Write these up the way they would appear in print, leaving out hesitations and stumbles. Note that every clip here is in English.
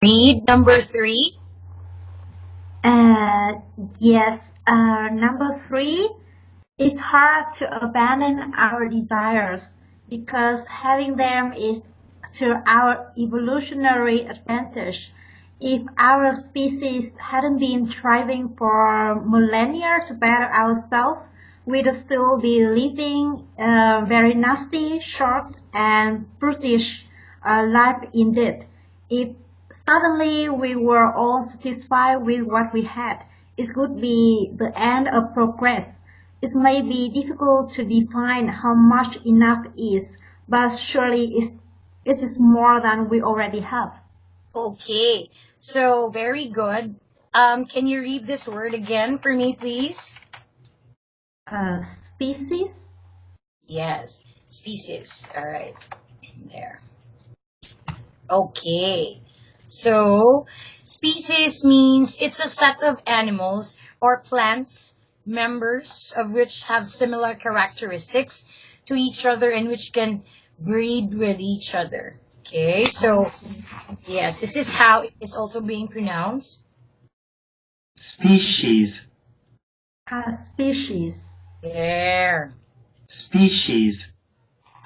Read number three. Uh, yes, number three, it's hard to abandon our desires because having them is to our evolutionary advantage. If our species hadn't been thriving for millennia to better ourselves, we'd still be living a very nasty, short, and brutish life indeed. If suddenly we were all satisfied with what we had, it would be the end of progress. It may be difficult to define how much enough is, but surely it is more than we already have. Okay, so very good. Can you read this word again for me, please? Species? Yes, species. All right, there. Okay, so species means it's a set of animals or plants, members of which have similar characteristics to each other and which can breed with each other. Okay, so yes, this is how it's also being pronounced. Species. Species. There. Species.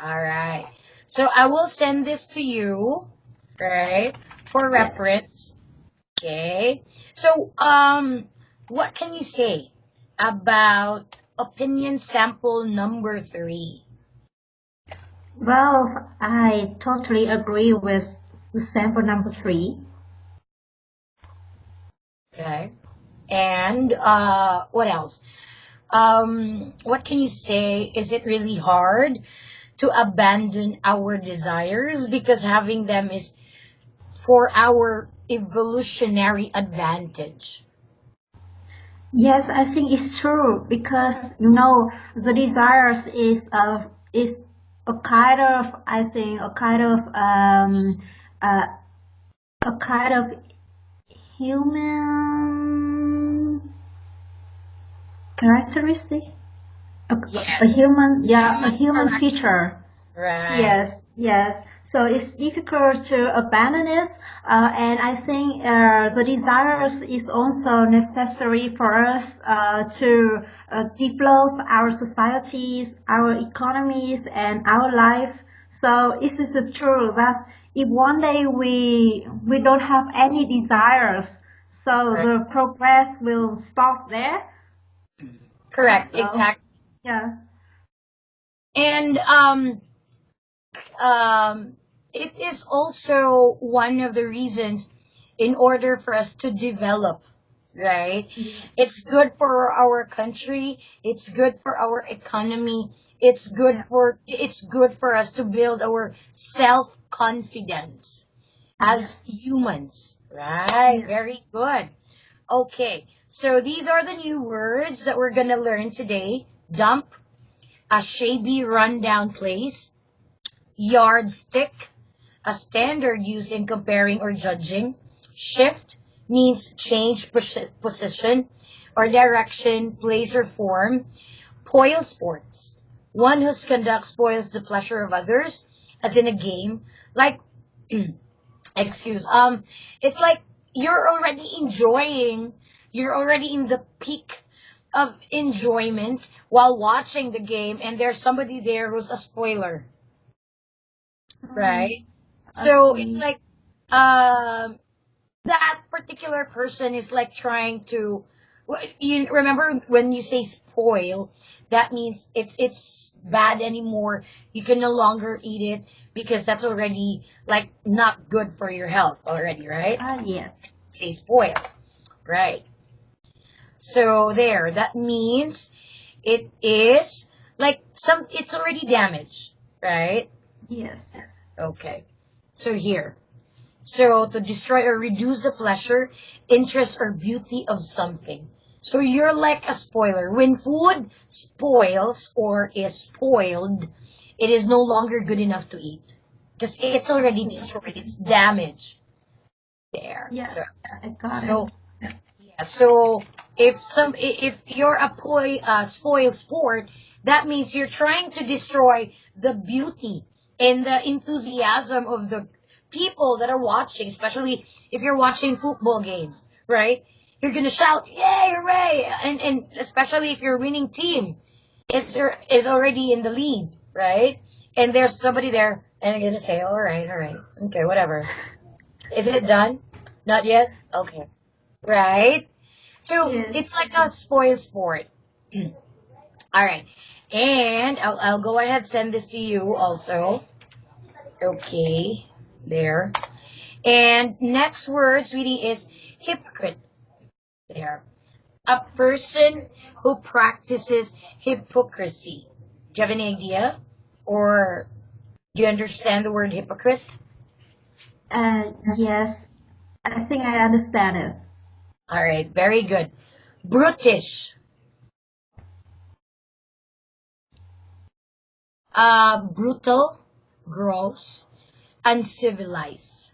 All right. So I will send this to you, right, for reference. Okay. So, what can you say about opinion sample number three? Well, I totally agree with the sample number three. Okay. And what else? What can you say? Is it really hard to abandon our desires because having them is for our evolutionary advantage? Yes, I think it's true because the desires is a kind of I think uh, a kind of human characteristic, a Yes. human a Human human feature. characteristics. Right. Yes, yes. So it's difficult to abandon it, and I think the desires is also necessary for us to develop our societies, our economies, and our life. So it is true that if one day we don't have any desires, so Right. the progress will stop there. Correct. So Exactly. yeah. And um, it is also one of the reasons in order for us to develop, right? It's good for our country, it's good for our economy, it's good for us to build our self confidence as Yes. humans, right? Yes. Very good. Okay, so these are the new words that we're gonna learn today. Dump, a shabby rundown place. Yardstick, a standard used in comparing or judging. Shift means change position or direction, place, or form. Poil sports, one whose conduct spoils the pleasure of others, as in a game. Like, excuse, it's like you're already enjoying, you're already in the peak of enjoyment while watching the game, and there's somebody there who's a spoiler, right? So it's Okay. like that particular person is like trying to you remember when you say spoil, that means it's bad anymore. You can no longer eat it because that's already like not good for your health already, right? Yes. Say spoil, right? So there, that means it is like some it's already damaged, right? Yes. Okay. So here. So to destroy or reduce the pleasure, interest, or beauty of something. So you're like a spoiler. When food spoils or is spoiled, it is no longer good enough to eat because it's already destroyed. It's damaged there. Yes, So I got it. so yeah. So if you're a spoil sport, that means you're trying to destroy the beauty and the enthusiasm of the people that are watching, especially if you're watching football games, right? You're gonna shout, "Yay, hooray!" And especially if your winning team is already in the lead, right? And there's somebody there, and you're gonna say, "All right, okay, whatever." Is it done? Not yet. Okay, right? So Yes. it's like a spoil sport. All right, and I'll go ahead send this to you also. Okay, there. And next word, sweetie, is hypocrite. There. A person who practices hypocrisy. Do you have any idea? Or do you understand the word hypocrite? Yes, I think I understand it. All right, very good. Brutish. Brutal, gross, uncivilized.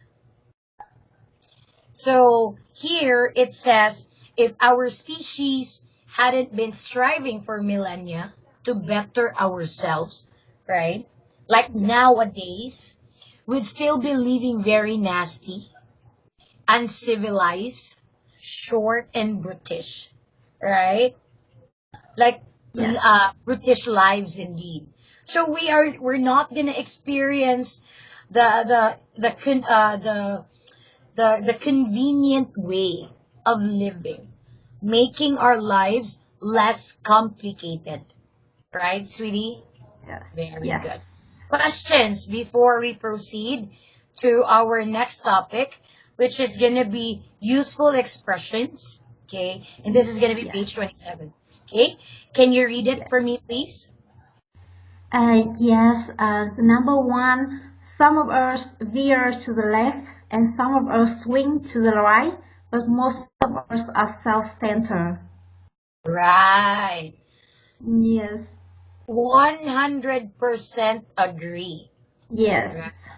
So here it says if our species hadn't been striving for millennia to better ourselves, right? Like nowadays, we'd still be living very nasty, uncivilized, short, and brutish, right? Like Yes. brutish lives indeed. So we're not gonna experience the convenient way of living, making our lives less complicated. Right, sweetie? Yes. Very good. Yes. Questions before we proceed to our next topic, which is going to be useful expressions. Okay, and this is going to be Yes. page 27. Okay, can you read it Yes. for me, please? Yes. The number one, some of us veer to the left and some of us swing to the right, but most of us are self-centered. Right. Yes. 100% agree. Right. Yes.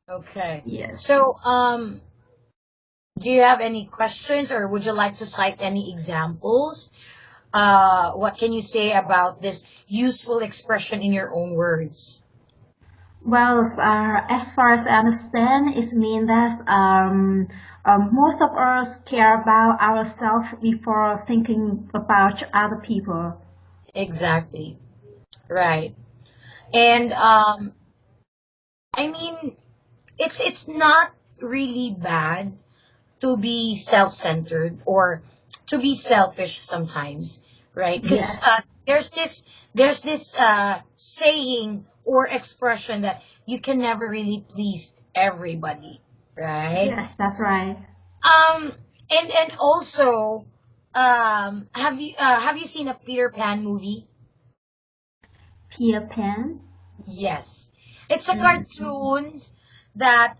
Okay. Yes. So, do you have any questions or would you like to cite any examples? What can you say about this useful expression in your own words? Well, as far as I understand, it means that most of us care about ourselves before thinking about other people. Exactly. Right. And I mean, it's not really bad to be self-centered or to be selfish sometimes, right? Because Yes. there's this saying or expression that you can never really please everybody, right? Yes, that's right. Um, and also, have you seen a Peter Pan movie? Peter Pan. Yes, it's a Mm, cartoon that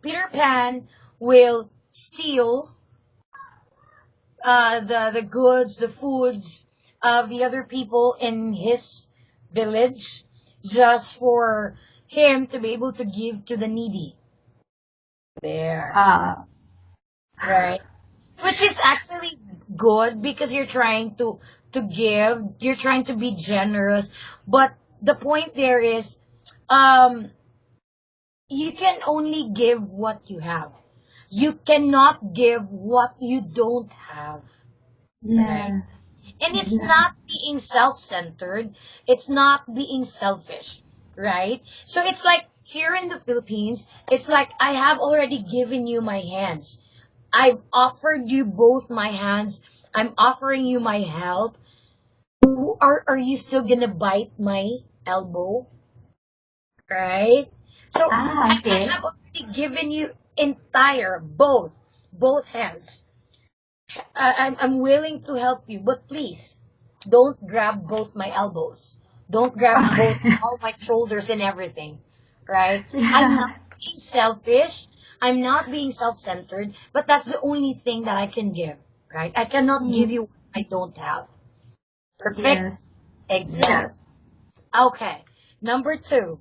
Peter Pan will steal the goods, the foods of the other people in his village just for him to be able to give to the needy. There, uh, right? Which is actually good because you're trying to give, you're trying to be generous, but the point there is, um, you can only give what you have. You cannot give what you don't have, right? yes. And it's not Yes. being self-centered. It's not being selfish, right? So it's like here in the Philippines, it's like I have already given you my hands. I've offered you both my hands. I'm offering you my help. Are you still gonna bite my elbow? Right? So I Okay. have already given you entire both hands. I'm willing to help you, but please don't grab both my elbows. Don't grab both Okay. all my shoulders and everything. Right? I'm not Yeah. being selfish. I'm not being self-centered, but that's the only thing that I can give. Right? I cannot give Mm, you what I don't have. Perfect? yes. Exact. Yes. Okay. Number two.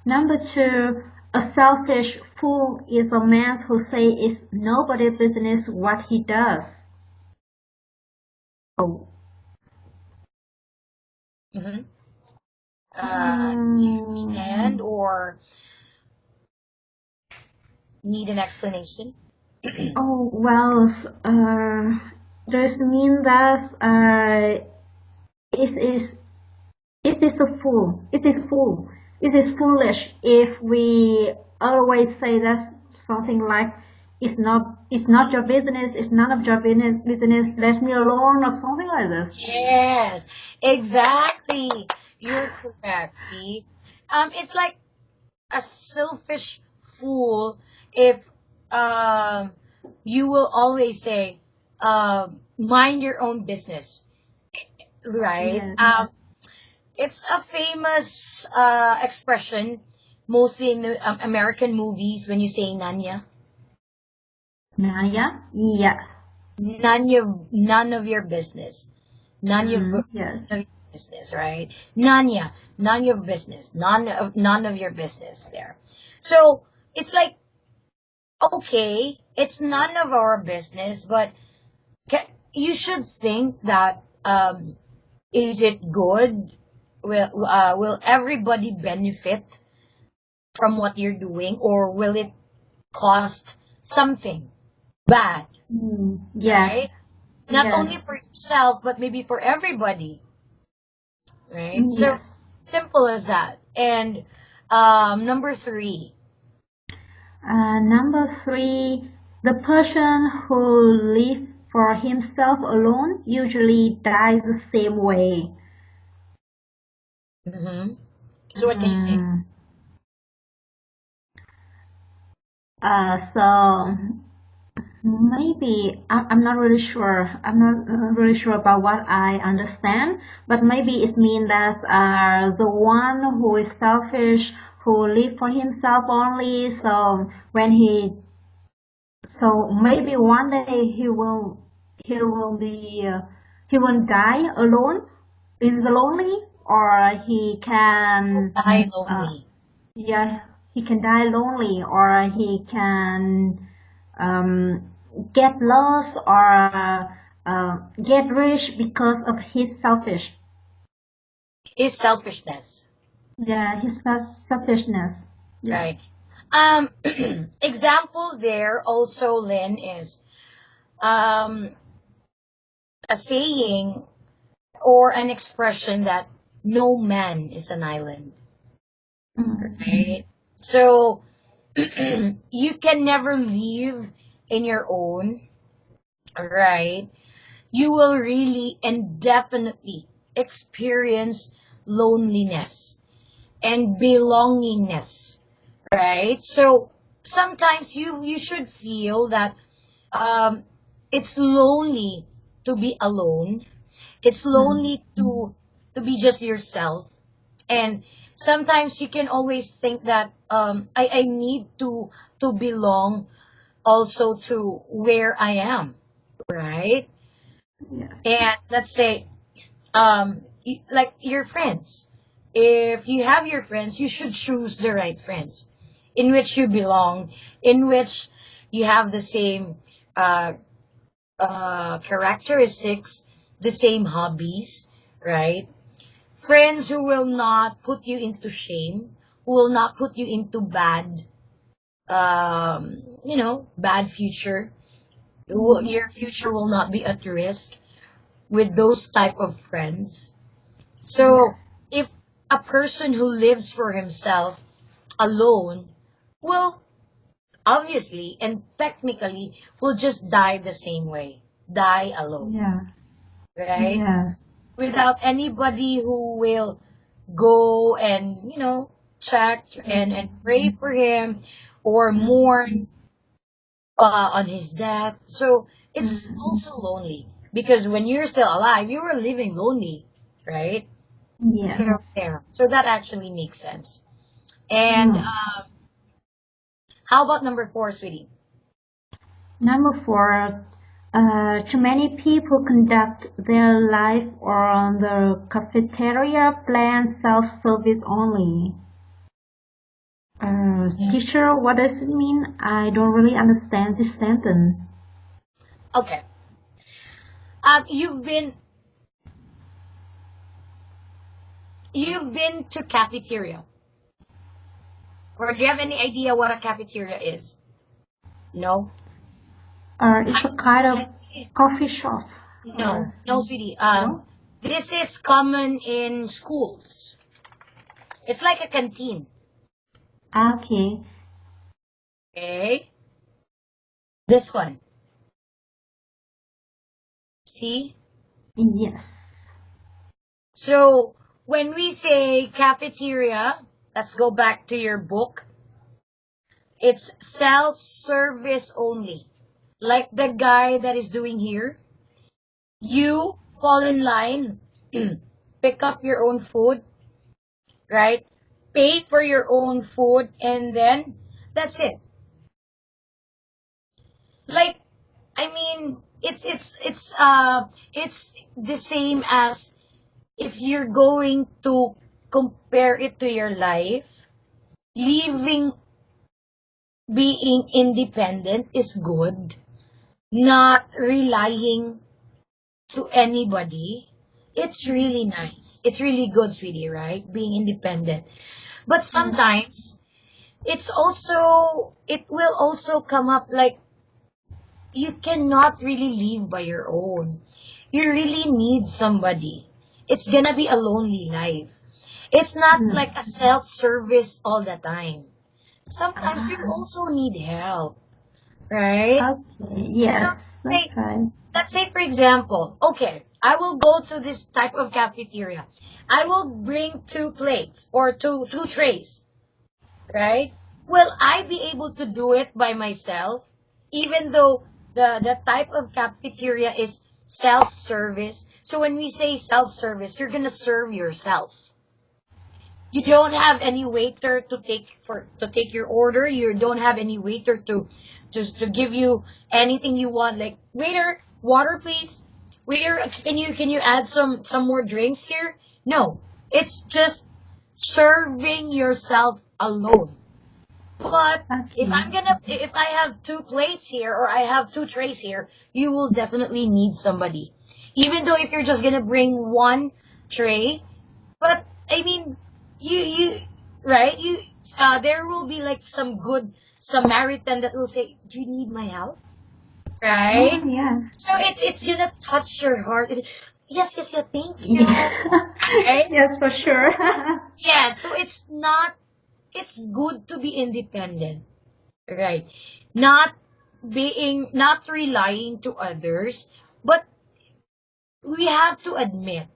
Number two, a selfish fool is a man who says it's nobody's business what he does. Oh. Mm-hmm. Do you Mm, understand or Need an explanation? Oh, well, does mean that it is it is a fool. It is fool. It is foolish if we always say that something like it's not your business, it's none of your business, let me alone or something like this. Yes, exactly. You're correct. See, it's like a selfish fool if um you will always say, mind your own business, right? Yes. It's a famous expression, mostly in the American movies when you say Nanya. Naya? Yeah. None of your business. None Yes. of your business, right? Nanya, none of your business. None of your business there. So it's like, okay, it's none of our business, but you should think that, is it good? Will everybody benefit from what you're doing, or will it cost something bad, right? Yes. Not only Yes. for yourself, but maybe for everybody, right? So Yes. simple as that. And number three. Number three, the person who lives for himself alone usually dies the same way. Mm-hmm. So what can you say? Mm, so maybe I'm not really sure. I'm not really sure about what I understand, but maybe it means that the one who is selfish, who live for himself only. So when so maybe one day he will die alone in the lonely, or he can Die uh, lonely. yeah, he can die lonely, or he can um, get lost, or get rich because of his selfish. Is selfishness, Yeah, his selfishness. Yes. right? Example there also, Lynn, is um, a saying or an expression that no man is an island, Mm. right? So you can never live in your own, right? You will really and definitely experience loneliness and belongingness, right? So sometimes you should feel that um, it's lonely to be alone. It's Mm. lonely to be just yourself. And sometimes you can always think that I need to belong also to where I am, right? Yes. And let's say like your friends. If you have your friends, you should choose the right friends in which you belong, in which you have the same uh, characteristics, the same hobbies, right? Friends who will not put you into shame, who will not put you into bad future. Mm. Your future will not be at risk with those type of friends. So Yes. if a person who lives for himself alone will obviously and technically will just die the same way, die alone, Yeah. right? Yes. Without anybody who will go and check and pray for him or mourn on his death. So it's Mm. also lonely because when you're still alive, you were living lonely, right? So Yes. there. So that actually makes sense. And Mm. how about number four, sweetie? Number four, too many people conduct their life on the cafeteria plan self-service only. Teacher, what does it mean? I don't really understand this sentence. Okay. You've been to cafeteria, or do you have any idea what a cafeteria is? No. It's a kind of coffee shop. No, Or no, sweetie. no? This is common in schools. It's like a canteen. Okay. Okay. This one. See? Yes. So when we say cafeteria, let's go back to your book. It's self-service only. Like the guy that is doing here. You fall in line, pick up your own food, right? Pay for your own food, and then that's it. Like, I mean, it's the same as if you're going to compare it to your life. Living, being independent is good. Not relying to anybody. It's really nice. It's really good, sweetie, right? Being independent. But Yes. sometimes it will also come up like you cannot really live by your own. You really need somebody. It's gonna be a lonely life. It's not like a Mm. self-service all the time. Sometimes you Ah, also need help, right? okay. So Yes, say, that's right. let's say for example, okay, I will go to this type of cafeteria. I will bring two plates or two trays, right? Will I be able to do it by myself, even though the type of cafeteria is self-service? So when we say self-service, you're gonna serve yourself. You don't have any waiter to take your order. You don't have any waiter to just to give you anything you want. Like waiter, water please. Waiter, can you add some more drinks here? No, it's just serving yourself alone. But Okay. if I have two plates here or I have two trays here, you will definitely need somebody. Even though if you're just gonna bring one tray, but I mean, you right? There will be like some good Samaritan that will say, "Do you need my help?" Oh, Right? yeah. So it's gonna touch your heart. Yes, yes, yeah. Thank you. Yeah. Right? Yes, for sure. Yeah. So it's not. It's good to be independent. Right? Not relying to others, but we have to admit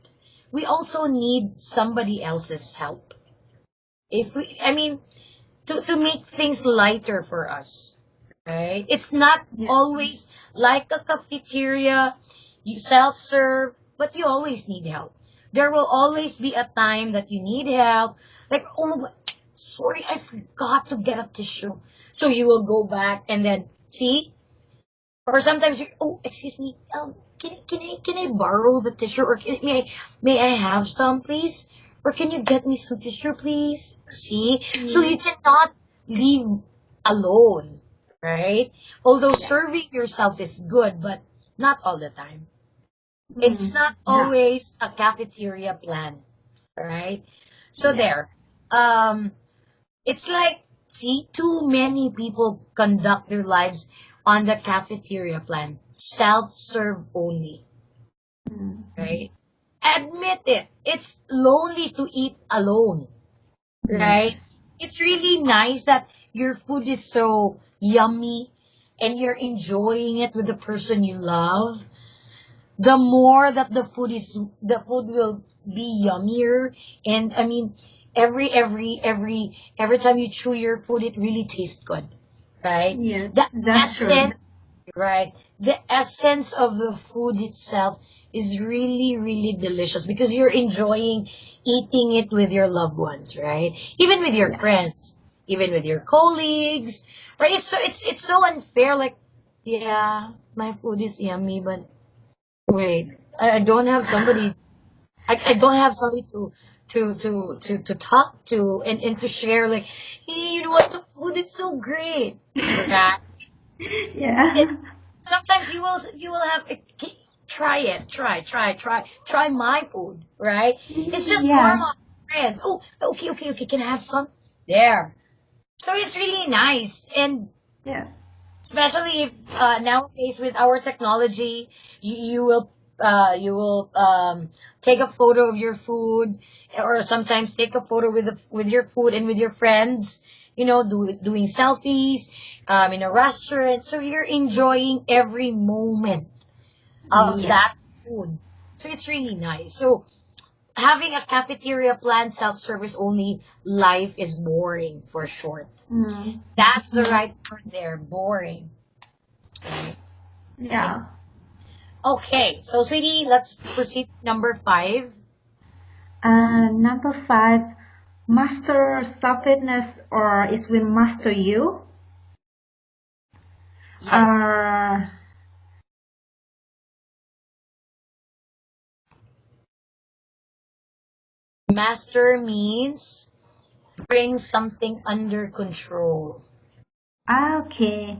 we also need somebody else's help. If we, I mean, to make things lighter for us, right? It's not Yeah. always like a cafeteria, you self-serve, but you always need help. There will always be a time that you need help. Like, oh, sorry, I forgot to get a tissue. So you will go back and then see, or sometimes you, oh, excuse me, can I borrow the tissue, or may I have some, please? Or can you get me some tissue, please? See, so you Yes. cannot leave alone, right? Although Yeah. serving yourself is good, but not all the time. It's Mm. not Yeah. always a cafeteria plan, right? So Yes. there. Um, it's like, see, too many people conduct their lives on the cafeteria plan, self-serve only, Mm. right? Admit it. It's lonely to eat alone, right? Yes. It's really nice that your food is so yummy and you're enjoying it with the person you love. The more that the food will be yummier, and I mean, every time you chew your food, it really tastes good, right? Yes, The that's true. essence, right? The essence of the food itself is really, really delicious because you're enjoying eating it with your loved ones, right? Even with your Yes. friends, even with your colleagues, right? It's so unfair. Like, yeah, my food is yummy, but wait, I don't have somebody. I don't have somebody to talk to and to share. Like, hey, you know what? The food is so great, right? Yeah. It, sometimes you will have try it, try my food, right? It's just Yeah. normal friends. Oh, okay. Can I have some? There. So it's really nice, and Yes. Especially if nowadays with our technology, you will take a photo of your food, or sometimes take a photo with your food and with your friends. Doing selfies in a restaurant, so you're enjoying every moment of that Yes. food. So it's really nice. So having a cafeteria plan self-service only, life is boring for short. Mm. That's the right word there, boring. Right? Okay. Yeah. Okay, so sweetie, let's proceed to number 5. Number 5, master self-fitness or it will master you. Yes. Uh, Master means bring something under control. okay.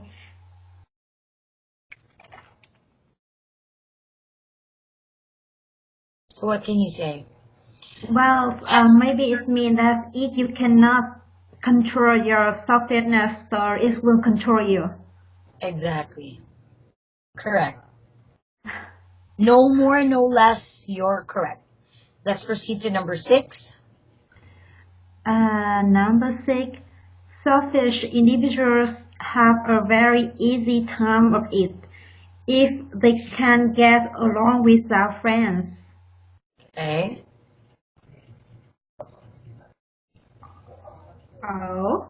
So what can you say? Well, maybe it means that if you cannot control your self-fitness, so it will control you. Exactly. Correct. No more, no less. You're correct. Let's proceed to number 6. Number 6, selfish individuals have a very easy time of it if they can get along with their friends. Okay. Oh.